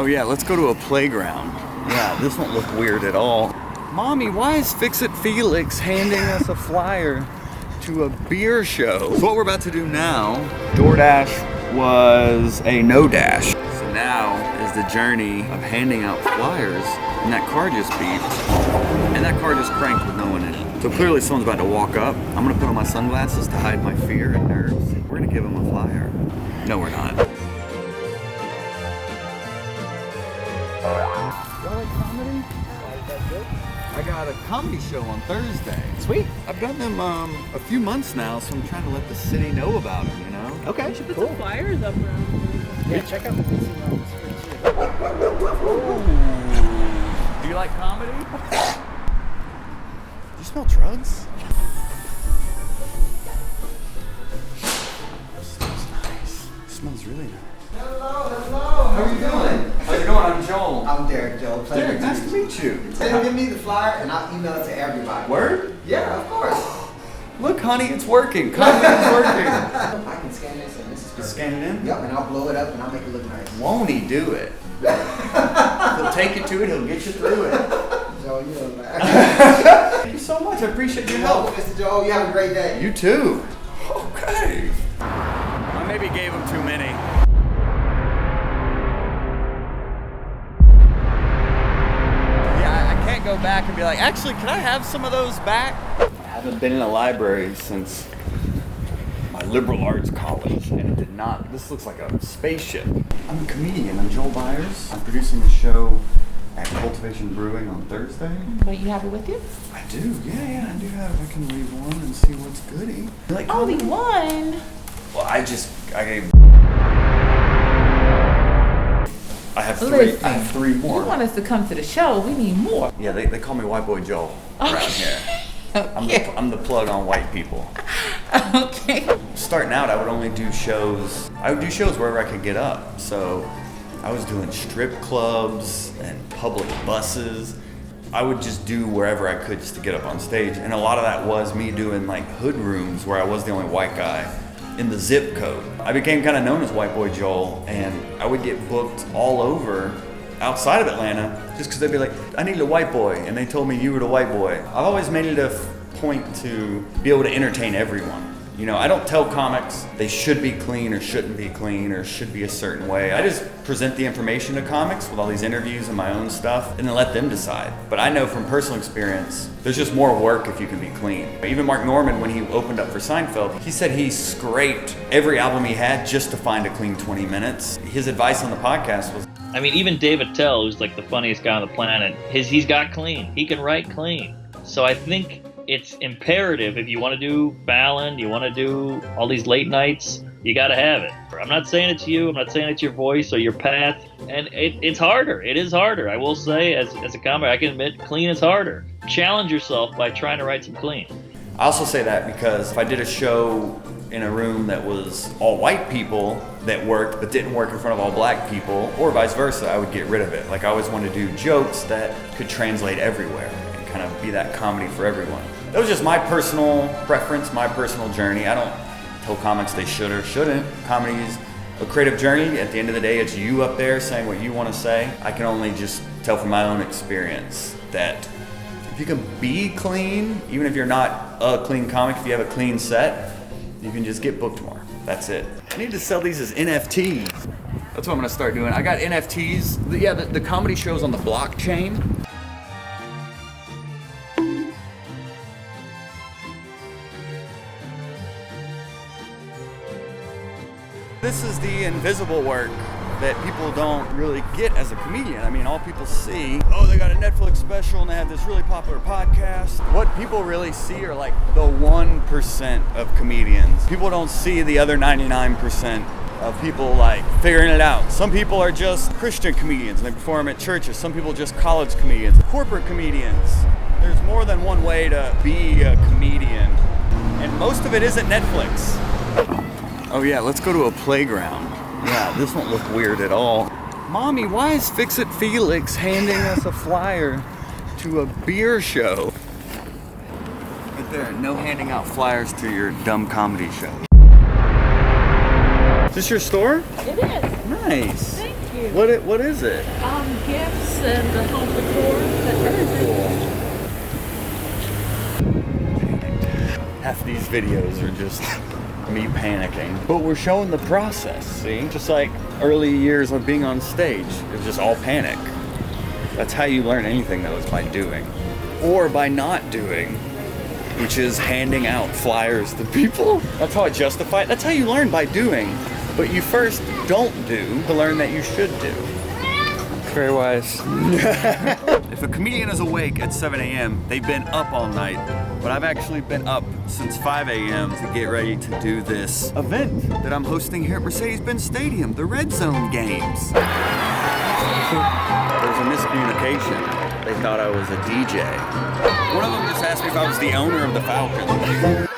Oh yeah, let's go to a playground. Yeah, this won't look weird at all. Mommy, why is Fix-It Felix handing us a flyer to a beer show? So what we're about to do now, DoorDash was a no dash. So now is the journey of handing out flyers, and that car just beeped, and that car just cranked with no one in it. So clearly someone's about to walk up. I'm gonna put on my sunglasses to hide my fear and nerves. We're gonna give them a flyer. No, we're not. Y'all like comedy? I got a comedy show on Thursday. Sweet. I've done them a few months now, so I'm trying to let the city know about them, you know? Okay, We should put some flyers up around. Yeah, check out the DC Lounge. Do you like comedy? Do you smell drugs? It smells nice. It smells really nice. Hello. How are you doing? How's it going? I'm Joel. I'm Derek, Joe. Pleasure Derek, nice to meet you. Give me the flyer and I'll email it to everybody. Word? Yeah, of course. Look, honey, it's working. Comedy is working. I can scan this and this is perfect. Scan it in? Yep, and I'll blow it up and I'll make it look nice. Won't he do it? He'll take you to it. He'll get you through it. Joe, you know that. Thank you so much. I appreciate your You're help. welcome, Mr. Joe. You have a great day. You too. Okay. I maybe gave him too many. Yeah, I can't go back and be like, actually, can I have some of those back? I haven't been in a library since my liberal arts college, and it did not. This looks like a spaceship. I'm a comedian. I'm Joel Byers. I'm producing the show at Cultivation Brewing on Thursday. But you have it with you? I do. Yeah, I do have. I can read one and see what's goody. You like Only comedy? one. Well, I gave. I have three. Listen, I have three more. You want us to come to the show? We need more. Yeah, they call me White Boy Joel around here. Okay. I'm the plug on white people. Okay. Starting out, I would only do shows. I would do shows wherever I could get up. So I was doing strip clubs and public buses. I would just do wherever I could just to get up on stage. And a lot of that was me doing like hood rooms where I was the only white guy in the zip code. I became kind of known as White Boy Joel, and I would get booked all over outside of Atlanta just because they'd be like, I need a white boy, and they told me you were the white boy. I've always made it a point to be able to entertain everyone. You know, I don't tell comics they should be clean or shouldn't be clean or should be a certain way. I just present the information to comics with all these interviews and my own stuff and then let them decide. But I know from personal experience, there's just more work if you can be clean. Even Mark Norman, when he opened up for Seinfeld, he said he scraped every album he had just to find a clean 20 minutes. His advice on the podcast was, I mean, even Dave Attell, who's like the funniest guy on the planet, he's got clean. He can write clean. So I think it's imperative if you want to do Fallon, you want to do all these late nights, you got to have it. I'm not saying it's you. I'm not saying it's your voice or your path. And it's harder. It is harder. I will say, as a comic, I can admit, clean is harder. Challenge yourself by trying to write some clean. I also say that because if I did a show in a room that was all white people that worked but didn't work in front of all black people, or vice versa, I would get rid of it. Like I always wanted to do jokes that could translate everywhere and kind of be that comedy for everyone. That was just my personal preference, my personal journey. I don't tell comics they should or shouldn't. Comedy is a creative journey. At the end of the day, it's you up there saying what you want to say. I can only just tell from my own experience that if you can be clean, even if you're not a clean comic, if you have a clean set, you can just get booked more. That's it. I need to sell these as NFTs. That's what I'm gonna start doing. I got NFTs. Yeah, the comedy show's on the blockchain. This is the invisible work that people don't really get as a comedian. I mean, all people see, oh, they got a Netflix special and they have this really popular podcast. What people really see are like the 1% of comedians. People don't see the other 99% of people like figuring it out. Some people are just Christian comedians and they perform at churches. Some people are just college comedians, corporate comedians. There's more than one way to be a comedian. And most of it isn't Netflix. Oh yeah, let's go to a playground. Yeah, this won't look weird at all. Mommy, why is Fix-It Felix handing us a flyer to a beer show? Right there, no handing out flyers to your dumb comedy show. Is this your store? It is. Nice. Thank you. What is it? Gifts and the home decor, everything. Half these videos are just me panicking. But we're showing the process, see? Just like early years of being on stage. It's just all panic. That's how you learn anything, though, is by doing. Or by not doing, which is handing out flyers to people. That's how I justify it. That's how you learn, by doing. But you first don't do to learn that you should do. Very wise. If a comedian is awake at 7 a.m., they've been up all night. But I've actually been up since 5 a.m. to get ready to do this event that I'm hosting here at Mercedes-Benz Stadium, the Red Zone Games. There's a miscommunication. They thought I was a DJ. One of them just asked me if I was the owner of the Falcons.